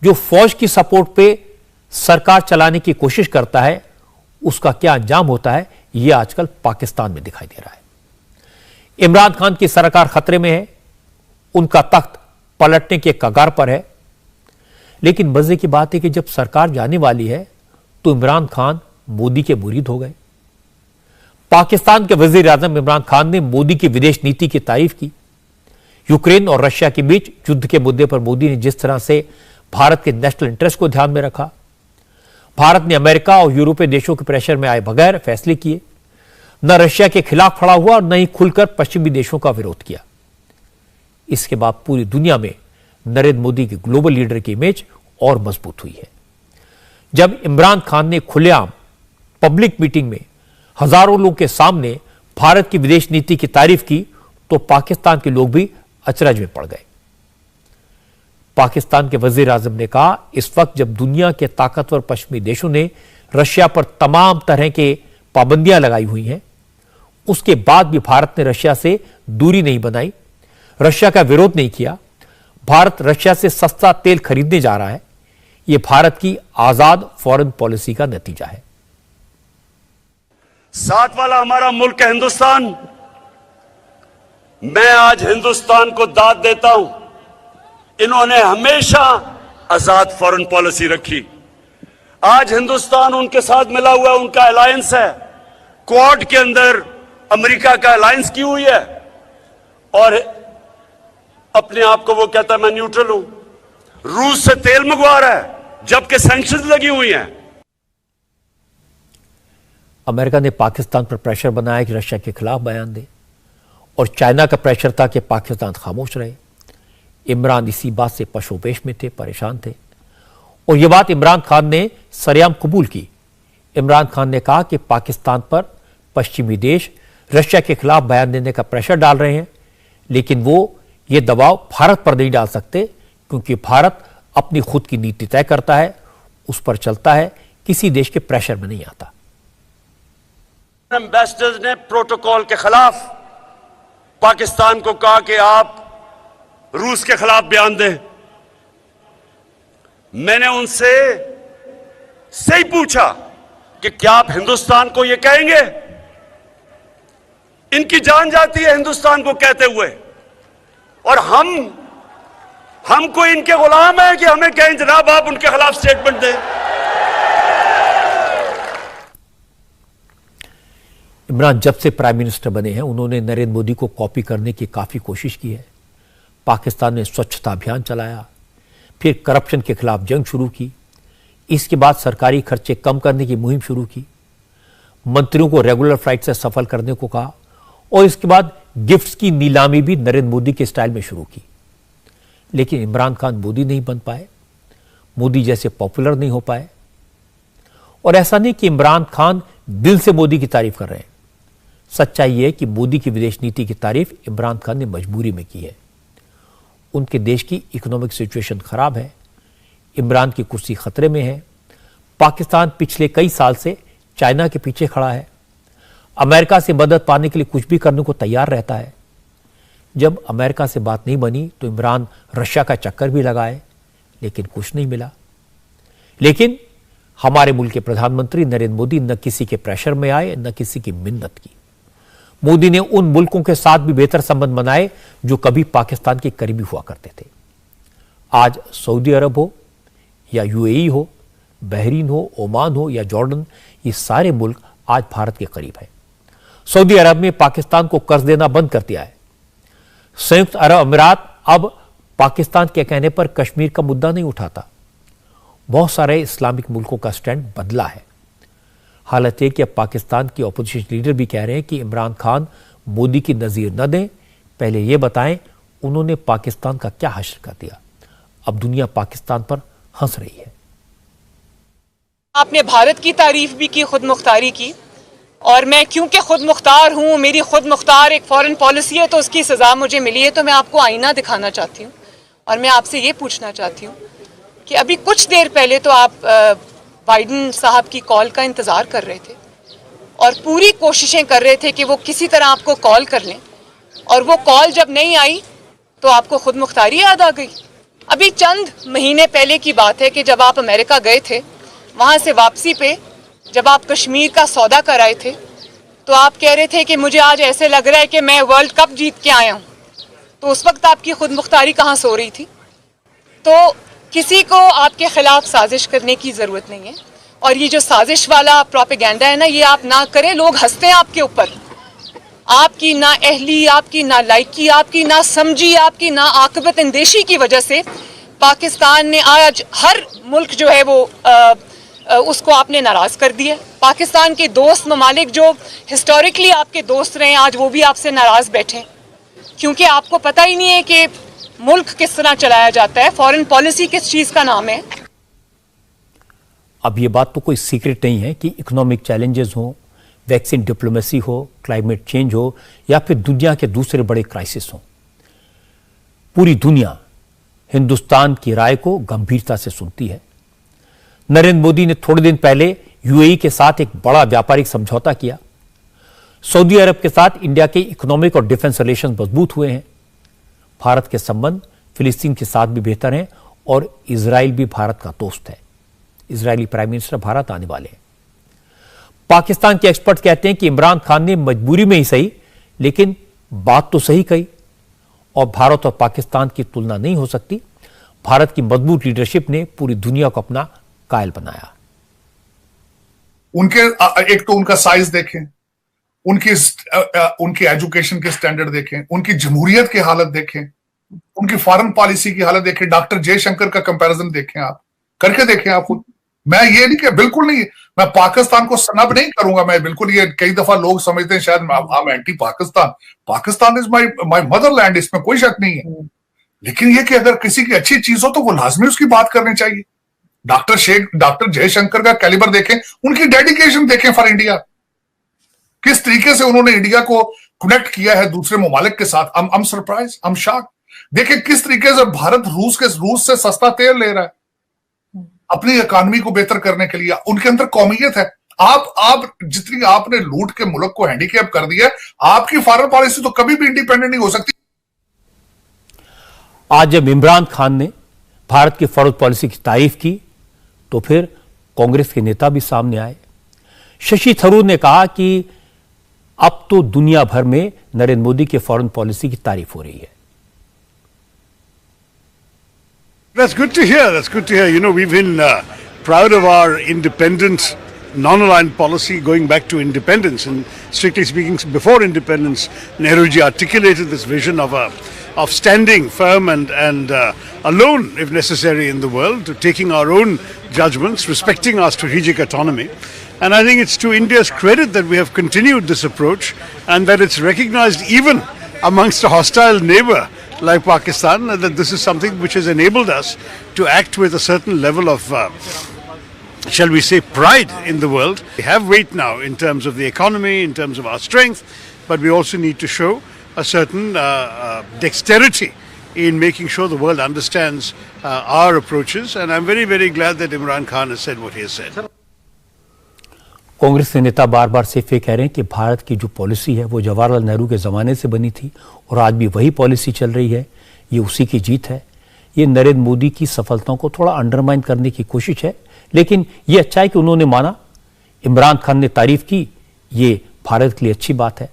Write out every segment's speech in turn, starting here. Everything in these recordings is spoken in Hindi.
जो फौज की सपोर्ट पे सरकार चलाने की कोशिश करता है, उसका क्या अंजाम होता है, यह आजकल पाकिस्तान में दिखाई दे रहा है। इमरान खान की सरकार खतरे में है, उनका तख्त पलटने के कगार पर है। लेकिन मजे की बात है कि जब सरकार जाने वाली है तो इमरान खान मोदी के मुरीद हो गए। पाकिस्तान के वजीर आजम इमरान खान ने मोदी की विदेश नीति की तारीफ की। यूक्रेन और रशिया के बीच युद्ध के मुद्दे पर मोदी ने जिस तरह से भारत के नेशनल इंटरेस्ट को ध्यान में रखा, भारत ने अमेरिका और यूरोपीय देशों के प्रेशर में आए बगैर फैसले किए, न रशिया के खिलाफ खड़ा हुआ और न ही खुलकर पश्चिमी देशों का विरोध किया। इसके बाद पूरी दुनिया में नरेंद्र मोदी की ग्लोबल लीडर की इमेज और मजबूत हुई है। जब इमरान खान ने खुलेआम पब्लिक मीटिंग में हजारों लोगों के सामने भारत की विदेश नीति की तारीफ की तो पाकिस्तान के लोग भी अचरज में पड़ गए। पाकिस्तान के वजीर आजम ने कहा, इस वक्त जब दुनिया के ताकतवर पश्चिमी देशों ने रशिया पर तमाम तरह के पाबंदियां लगाई हुई हैं, उसके बाद भी भारत ने रशिया से दूरी नहीं बनाई, रशिया का विरोध नहीं किया। भारत रशिया से सस्ता तेल खरीदने जा रहा है। यह भारत की आजाद फॉरेन पॉलिसी का नतीजा है। साथ वाला हमारा मुल्क है हिंदुस्तान। मैं आज हिंदुस्तान को दाद देता हूं, इन्होंने हमेशा आजाद फॉरेन पॉलिसी रखी। आज हिंदुस्तान उनके साथ मिला हुआ है, उनका अलायंस है। क्वाड के अंदर अमेरिका का अलायंस की हुई है और अपने आप को वो कहता है मैं न्यूट्रल हूं। रूस से तेल मंगवा रहा है जबकि सैंक्शंस लगी हुई हैं। अमेरिका ने पाकिस्तान पर प्रेशर बनाया कि रशिया के खिलाफ बयान दे और चाइना का प्रेशर था कि पाकिस्तान खामोश रहे। इमरान इसी बात से पशोपेश में थे, परेशान थे और यह बात इमरान खान ने सरेआम कबूल की। इमरान खान ने कहा कि पाकिस्तान पर पश्चिमी देश रशिया के खिलाफ बयान देने का प्रेशर डाल रहे हैं, लेकिन वो ये दबाव भारत पर नहीं डाल सकते क्योंकि भारत अपनी खुद की नीति तय करता है, उस पर चलता है, किसी देश के प्रेशर में नहीं आता। एम्बेसडर्स ने प्रोटोकॉल के खिलाफ पाकिस्तान को कहा कि आप रूस के खिलाफ बयान दें। मैंने उनसे सही पूछा कि क्या आप हिंदुस्तान को यह कहेंगे? इनकी जान जाती है हिंदुस्तान को कहते हुए और हमको इनके गुलाम है कि हमें कहें जनाब आप उनके खिलाफ स्टेटमेंट दें। इमरान जब से प्राइम मिनिस्टर बने हैं उन्होंने नरेंद्र मोदी को कॉपी करने की काफी कोशिश की है। पाकिस्तान ने स्वच्छता अभियान चलाया, फिर करप्शन के खिलाफ जंग शुरू की, इसके बाद सरकारी खर्चे कम करने की मुहिम शुरू की, मंत्रियों को रेगुलर फ्लाइट से सफर करने को कहा और इसके बाद गिफ्ट्स की नीलामी भी नरेंद्र मोदी के स्टाइल में शुरू की। लेकिन इमरान खान मोदी नहीं बन पाए, मोदी जैसे पॉपुलर नहीं हो पाए। और ऐसा नहीं कि इमरान खान दिल से मोदी की तारीफ कर रहे हैं, सच्चाई यह है कि मोदी की विदेश नीति की तारीफ इमरान खान ने मजबूरी में की है। उनके देश की इकोनॉमिक सिचुएशन खराब है, इमरान की कुर्सी खतरे में है, पाकिस्तान पिछले कई साल से चाइना के पीछे खड़ा है, अमेरिका से मदद पाने के लिए कुछ भी करने को तैयार रहता है। जब अमेरिका से बात नहीं बनी तो इमरान रशिया का चक्कर भी लगाए, लेकिन कुछ नहीं मिला। लेकिन हमारे मुल्क के प्रधानमंत्री नरेंद्र मोदी न किसी के प्रेशर में आए, न किसी की मिन्नत की। मोदी ने उन मुल्कों के साथ भी बेहतर संबंध बनाए जो कभी पाकिस्तान के करीबी हुआ करते थे। आज सऊदी अरब हो या यूएई हो, बहरीन हो, ओमान हो या जॉर्डन, ये सारे मुल्क आज भारत के करीब है। सऊदी अरब में पाकिस्तान को कर्ज देना बंद कर दिया है। संयुक्त अरब अमीरात अब पाकिस्तान के कहने पर कश्मीर का मुद्दा नहीं उठाता। बहुत सारे इस्लामिक मुल्कों का स्टैंड बदला है। हालत है कि अब पाकिस्तान के ऑपोजिशन लीडर भी कह रहे हैं कि इमरान खान मोदी की नज़ीर न दें, पहले यह बताएं उन्होंने पाकिस्तान का क्या हासिल कर दिया। अब दुनिया पाकिस्तान पर हंस रही है। आपने भारत की तारीफ भी की, खुद मुख्तारी की, और मैं क्योंकि खुद मुख्तार हूँ, मेरी खुद मुख्तार एक फॉरेन पॉलिसी है, तो उसकी सज़ा मुझे मिली है। तो मैं आपको आईना दिखाना चाहती हूँ और मैं आपसे ये पूछना चाहती हूँ कि अभी कुछ देर पहले तो आप बाइडेन साहब की कॉल का इंतज़ार कर रहे थे और पूरी कोशिशें कर रहे थे कि वो किसी तरह आपको कॉल कर लें, और वो कॉल जब नहीं आई तो आपको खुद मुख्तारी याद आ गई। अभी चंद महीने पहले की बात है कि जब आप अमेरिका गए थे, वहाँ से वापसी पे जब आप कश्मीर का सौदा कर आए थे तो आप कह रहे थे कि मुझे आज ऐसे लग रहा है कि मैं वर्ल्ड कप जीत के आया हूँ। तो उस वक्त आपकी खुद मुख्तारी कहाँ सो रही थी? तो किसी को आपके खिलाफ साजिश करने की ज़रूरत नहीं है। और ये जो साजिश वाला प्रोपेगेंडा है ना, ये आप ना करें। लोग हंसते हैं आपके ऊपर, आपकी ना अहली, आपकी ना लायकी, आपकी ना समझी, आपकी ना आकबत अंदेशी की वजह से पाकिस्तान ने आज हर मुल्क जो है वो उसको आपने नाराज़ कर दिया। पाकिस्तान के दोस्त ममालिक जो हिस्टोरिकली आपके दोस्त रहे, आज वो भी आपसे नाराज़ बैठे, क्योंकि आपको पता ही नहीं है कि मुल्क किस तरह चलाया जाता है, फॉरेन पॉलिसी किस चीज़ का नाम है। अब ये बात तो कोई सीक्रेट नहीं है कि इकोनॉमिक चैलेंजेस हो, वैक्सीन डिप्लोमेसी हो, क्लाइमेट चेंज हो या फिर दुनिया के दूसरे बड़े क्राइसिस हो, पूरी दुनिया हिंदुस्तान की राय को गंभीरता से सुनती है। नरेंद्र मोदी ने थोड़े दिन पहले यूएई के साथ एक बड़ा व्यापारिक समझौता किया। सऊदी अरब के साथ इंडिया के इकोनॉमिक और डिफेंस रिलेशन मजबूत हुए हैं। भारत के संबंध फिलिस्तीन के साथ भी बेहतर हैं और इजराइल भी भारत का दोस्त है। इजरायली प्राइम मिनिस्टर भारत आने वाले हैं। पाकिस्तान के एक्सपर्ट कहते हैं कि इमरान खान ने मजबूरी में ही सही, लेकिन बात तो सही कही और भारत और पाकिस्तान की तुलना नहीं हो सकती। भारत की मजबूत लीडरशिप ने पूरी दुनिया को अपना कायल बनाया। एक तो उनका साइज देखें, उनकी एजुकेशन के स्टैंडर्ड देखें, उनकी जमहूरियत की हालत देखें, उनकी फॉरेन पॉलिसी की हालत देखें, डॉक्टर जयशंकर का कंपैरिजन देखें, आप करके देखें आप खुद। मैं ये नहीं कि बिल्कुल नहीं, मैं पाकिस्तान को सनब नहीं करूंगा, मैं बिल्कुल, ये कई दफा लोग समझते हैं शायद हम anti Pakistan, Pakistan is my Motherland, इसमें कोई शक नहीं है। लेकिन ये कि अगर किसी की अच्छी चीज हो तो वो लाजमी उसकी बात करनी चाहिए। डॉक्टर जयशंकर का कैलिबर देखें, उनकी डेडिकेशन देखें फॉर इंडिया, किस तरीके से उन्होंने इंडिया को कनेक्ट किया है दूसरे ममालिक के साथ। I'm surprise, I'm shock. देखें किस तरीके से भारत रूस से सस्ता तेल ले रहा है अपनी इकोनॉमी को बेहतर करने के लिए। उनके अंदर कौमियत है। आप जितनी आपने लूट के मुल्क को हैंडीकैप कर दिया, आपकी फॉरेन पॉलिसी तो कभी भी इंडिपेंडेंट नहीं हो सकती। आज जब इमरान खान ने भारत की फॉरेन पॉलिसी की तारीफ की तो फिर कांग्रेस के नेता भी सामने आए। शशि थरूर ने कहा कि अब तो दुनिया भर में नरेंद्र मोदी के फॉरेन पॉलिसी की तारीफ हो रही है। That's good to hear. That's good to hear. You know, we've been proud of our independent, non-aligned policy going back to independence. And strictly speaking, before independence, Nehruji articulated this vision of standing firm and alone, if necessary, in the world, taking our own judgments, respecting our strategic autonomy. And I think it's to India's credit that we have continued this approach and that it's recognized even amongst a hostile neighbor like Pakistan, that this is something which has enabled us to act with a certain level of, shall we say, pride in the world. We have weight now in terms of the economy, in terms of our strength, but we also need to show a certain dexterity in making sure the world understands our approaches. And I'm very, very glad that Imran Khan has said what he has said. Congress के नेता बार बार सिर्फ ये कह रहे हैं कि भारत की जो पॉलिसी है वो जवाहरलाल नेहरू के ज़माने से बनी थी और आज भी वही पॉलिसी चल रही है, ये उसी की जीत है। ये नरेंद्र मोदी की सफलताओं को थोड़ा अंडरमाइन करने की कोशिश है, लेकिन ये अच्छा है कि उन्होंने माना, इमरान खान ने तारीफ की, ये भारत के लिए अच्छी बात है।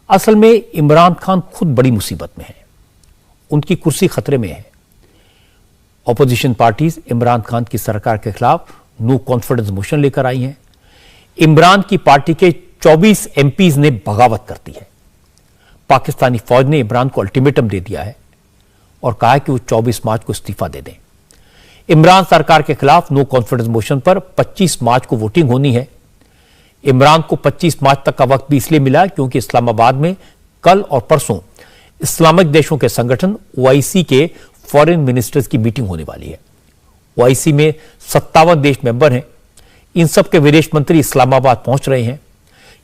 असल में इमरान खान खुद बड़ी मुसीबत में है, उनकी कुर्सी खतरे में है। ऑपोजिशन पार्टीज इमरान खान की सरकार के खिलाफ नो कॉन्फिडेंस मोशन लेकर आई हैं। इमरान की पार्टी के 24 एमपीज ने बगावत कर दी है। पाकिस्तानी फौज ने इमरान को अल्टीमेटम दे दिया है और कहा है कि वो 24 मार्च को इस्तीफा दे दें। इमरान सरकार के खिलाफ नो कॉन्फिडेंस मोशन पर 25 मार्च को वोटिंग होनी है। इमरान को 25 मार्च तक का वक्त भी इसलिए मिला क्योंकि इस्लामाबाद में कल और परसों इस्लामिक देशों के संगठन ओआईसी के फॉरेन मिनिस्टर्स की मीटिंग होने वाली है। ओआईसी में 57 देश मेंबर हैं। इन सब के विदेश मंत्री इस्लामाबाद पहुंच रहे हैं।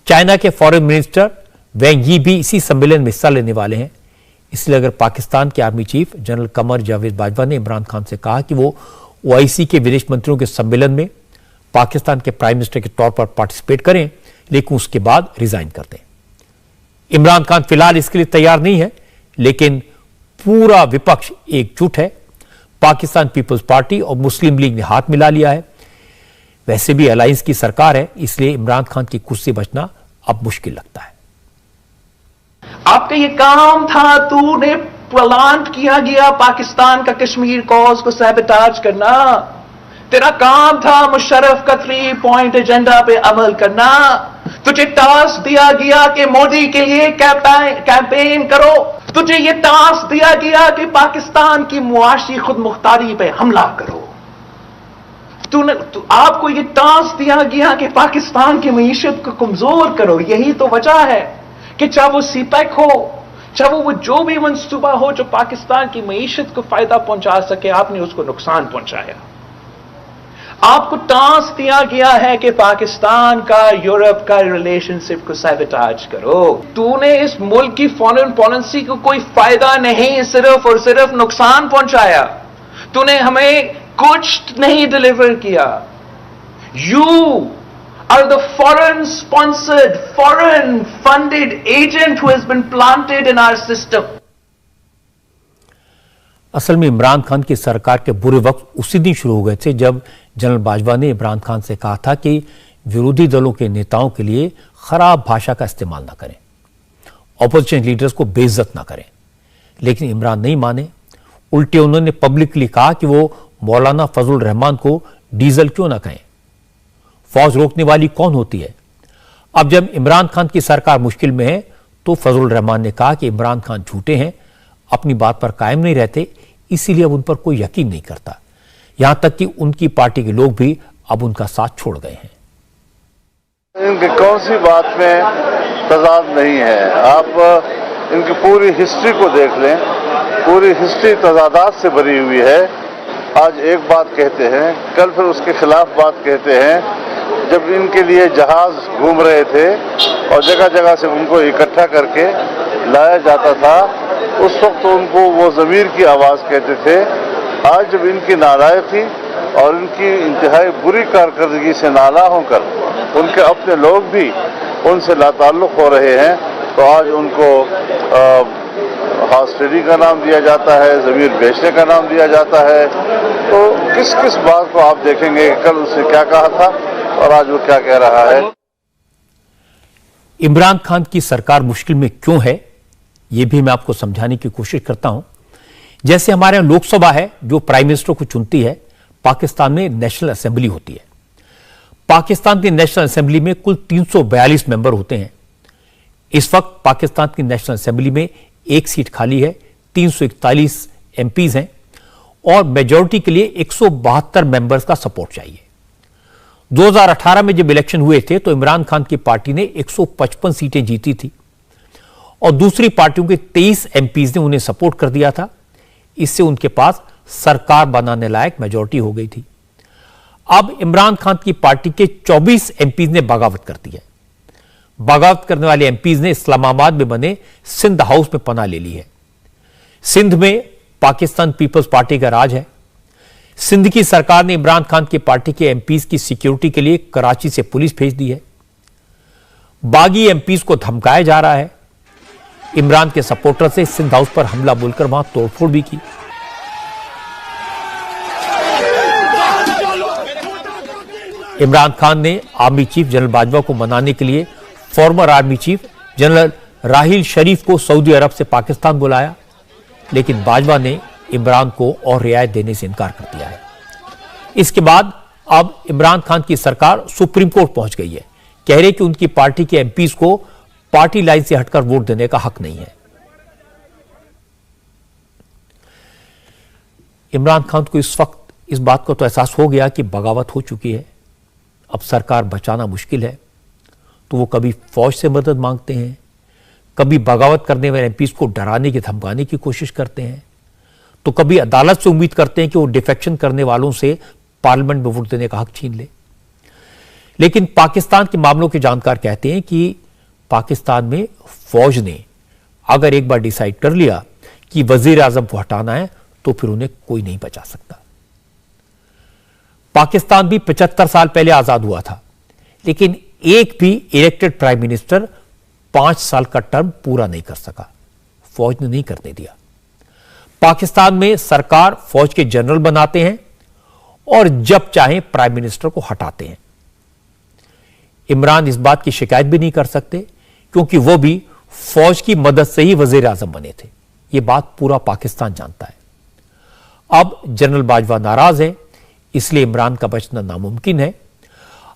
चाइना के फॉरेन मिनिस्टर वैंग यी भी इसी सम्मेलन में हिस्सा लेने वाले हैं। इसलिए अगर पाकिस्तान के army chief general Qamar Javed Bajwa ने इमरान खान से कहा कि वो ओआईसी के विदेश मंत्रियों के सम्मेलन में पाकिस्तान के प्राइम मिनिस्टर के तौर पर पार्टिसिपेट करें, लेकिन उसके बाद रिजाइन कर दें। इमरान खान फिलहाल इसके लिए तैयार नहीं है, लेकिन पूरा विपक्ष एकजुट है। पाकिस्तान पीपल्स पार्टी और मुस्लिम लीग ने हाथ मिला लिया है। वैसे भी अलायंस की सरकार है, इसलिए इमरान खान की कुर्सी बचना अब मुश्किल लगता है। आपका ये काम था, तूने प्लान किया गया पाकिस्तान का कश्मीर कॉज को सैबोटाज करना। तेरा काम था मुशर्रफ का 3 पॉइंट एजेंडा पे अमल करना। तुझे टास्क दिया गया कि मोदी के लिए कैंपेन करो। तुझे ये टास्क दिया गया कि पाकिस्तान की मुआशी खुद मुख्तारी पे हमला करो। आपको ये टास्क दिया गया कि पाकिस्तान की मईशत को कमजोर करो। यही तो वजह है कि चाहे वो सीपैक हो, चाहे वो जो भी मंसूबा हो जो पाकिस्तान की मईशत को फायदा पहुंचा सके, आपने उसको नुकसान पहुंचाया। आपको टास्क दिया गया है कि पाकिस्तान का यूरोप का रिलेशनशिप को सैबोटाज करो। तूने इस मुल्क की फॉरेन पॉलिसी को कोई फायदा नहीं, सिर्फ और सिर्फ नुकसान पहुंचाया। तूने हमें कुछ नहीं डिलीवर किया। You are the foreign sponsored, foreign funded agent who has been planted in our system. असल में इमरान खान की सरकार के बुरे वक्त उसी दिन शुरू हो गए थे जब जनरल बाजवा ने इमरान खान से कहा था कि विरोधी दलों के नेताओं के लिए खराब भाषा का इस्तेमाल ना करें, ऑपोजिशन लीडर्स को बेइज्जत ना करें। लेकिन इमरान नहीं माने। उल्टे उन्होंने पब्लिकली कहा कि वो मौलाना फजल रहमान को डीजल क्यों ना कहें। फौज रोकने वाली कौन होती है? अब जब इमरान खान की सरकार मुश्किल में है तो फजल रहमान ने कहा कि इमरान खान झूठे हैं, अपनी बात पर कायम नहीं रहते, इसीलिए अब उन पर कोई यकीन नहीं करता। यहां तक कि उनकी पार्टी के लोग भी अब उनका साथ छोड़ गए हैं। इनकी कौन सी बात में तजाद नहीं है। आप इनकी पूरी हिस्ट्री को देख लें, पूरी हिस्ट्री तजादात से भरी हुई है। आज एक बात कहते हैं, कल फिर उसके खिलाफ बात कहते हैं। जब इनके लिए जहाज घूम रहे थे और जगह जगह से उनको इकट्ठा करके लाया जाता था, उस वक्त उनको वो ज़मीर की आवाज़ कहते थे। आज जब इनकी नालायकी और इनकी इंतहाई बुरी कारकर्दगी से नाला होकर उनके अपने लोग भी उनसे लाताल्लुक़ हो रहे हैं, तो आज उनको हॉस्टेडी का नाम दिया जाता है, ज़मीर बेचने का नाम दिया जाता है। तो किस किस बात को आप देखेंगे, कल उसने क्या कहा था और आज वो क्या कह रहा है। इमरान खान की सरकार मुश्किल में क्यों है, यह भी मैं आपको समझाने की कोशिश करता हूं। जैसे हमारे यहां लोकसभा है जो प्राइम मिनिस्टर को चुनती है, पाकिस्तान में नेशनल असेंबली होती है। पाकिस्तान की नेशनल असेंबली में कुल 342 मेंबर होते हैं। इस वक्त पाकिस्तान की नेशनल असेंबली में एक सीट खाली है, 341 एमपीज हैं और मेजॉरिटी के लिए 172 मेंबर्स का सपोर्ट चाहिए। 2018 में जब इलेक्शन हुए थे तो इमरान खान की पार्टी ने 155 सीटें जीती थी और दूसरी पार्टियों के 23 एमपीज ने उन्हें सपोर्ट कर दिया था। इससे उनके पास सरकार बनाने लायक मेजॉरिटी हो गई थी। अब इमरान खान की पार्टी के 24 एमपीज ने बगावत कर दी है। बगावत करने वाले एमपीज ने इस्लामाबाद में बने सिंध हाउस में पनाह ले ली है। सिंध में पाकिस्तान पीपल्स पार्टी का राज है। सिंध की सरकार ने इमरान खान की पार्टी के एमपीज की सिक्योरिटी के लिए कराची से पुलिस भेज दी है। बागी एमपीज को धमकाया जा रहा है। इमरान के सपोर्टर से सिंध हाउस पर हमला बोलकर वहां तोड़फोड़ भी की। इमरान खान ने आर्मी चीफ जनरल बाजवा को मनाने के लिए former army chief general Rahil Sharif को सऊदी अरब से पाकिस्तान बुलाया, लेकिन बाजवा ने इमरान को और रियायत देने से इनकार कर दिया है। इसके बाद अब इमरान खान की सरकार सुप्रीम कोर्ट पहुंच गई है, कह रहे कि उनकी पार्टी के एमपीज को पार्टी लाइन से हटकर वोट देने का हक नहीं है। इमरान खान को इस वक्त इस बात का तो एहसास हो गया कि बगावत हो चुकी है, अब सरकार बचाना मुश्किल है। तो वो कभी फौज से मदद मांगते हैं, कभी बगावत करने वाले एमपीज को डराने की धमकाने की कोशिश करते हैं, तो कभी अदालत से उम्मीद करते हैं कि वो डिफेक्शन करने वालों से पार्लियामेंट में वोट देने का हक छीन ले। लेकिन पाकिस्तान के मामलों के जानकार कहते हैं कि पाकिस्तान में फौज ने अगर एक बार डिसाइड कर लिया कि वजीर आजम को हटाना है तो फिर उन्हें कोई नहीं बचा सकता। पाकिस्तान भी 75 साल पहले आजाद हुआ था, लेकिन एक भी इलेक्टेड प्राइम मिनिस्टर 5 साल का टर्म पूरा नहीं कर सका। फौज ने नहीं करने दिया। पाकिस्तान में सरकार फौज के जनरल बनाते हैं और जब चाहें प्राइम मिनिस्टर को हटाते हैं। इमरान इस बात की शिकायत भी नहीं कर सकते क्योंकि वो भी फौज की मदद से ही वजीर आजम बने थे। यह बात पूरा पाकिस्तान जानता है। अब जनरल बाजवा नाराज है, इसलिए इमरान का बचना नामुमकिन है।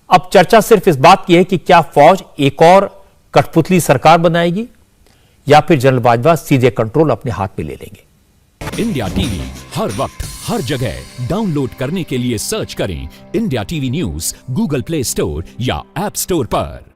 अब चर्चा सिर्फ इस बात की है कि क्या फौज एक और कठपुतली सरकार बनाएगी या फिर जनरल बाजवा सीधे कंट्रोल अपने हाथ में ले लेंगे। इंडिया टीवी हर वक्त हर जगह डाउनलोड करने के लिए सर्च करें India TV news Google play store या ऐप स्टोर पर।